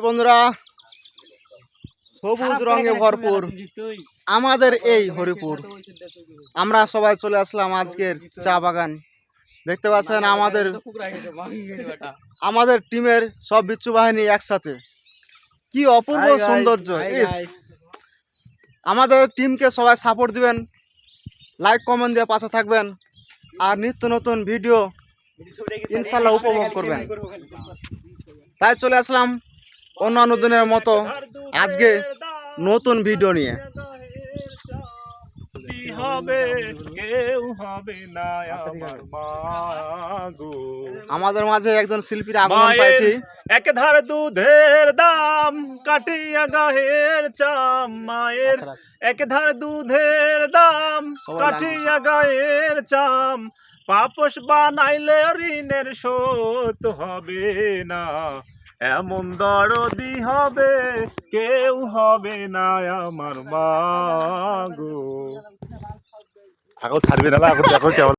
এই বন্ধুরা, সবুজ রঙে ভরপুর আমাদের এই হরিপুর। আমরা সবাই চলে আসলাম আজকের চা বাগান। দেখতে পাচ্ছেন আমাদের টিমের সব বিচ্ছু বাহিনী একসাথে, কি অপূর্ব সৌন্দর্য। আমাদের টিমকে সবাই সাপোর্ট দিবেন, লাইক কমেন্ট দিয়ে পাশে থাকবেন, আর নিত্য নতুন ভিডিও ইনশাল্লাহ উপভোগ করবেন। তাই চলে আসলাম অন্যান্য দিনের মতো আজকে নতুন ভিডিও নিয়ে। আমাদের মাঝে একজন শিল্পীর আগমন পাইছি। এক ধার দুধের দাম কাটিয়া গায়ের চাম, মায়ের এক ধার দুধের দাম কাটিয়া গায়ের চাম, পাপস বানাইলে ঋণের শোধ হবে না, এমন দরদি হবে কেউ হবে না আমার মা গো। ছাড়বে না, এখন দেখো কেমন।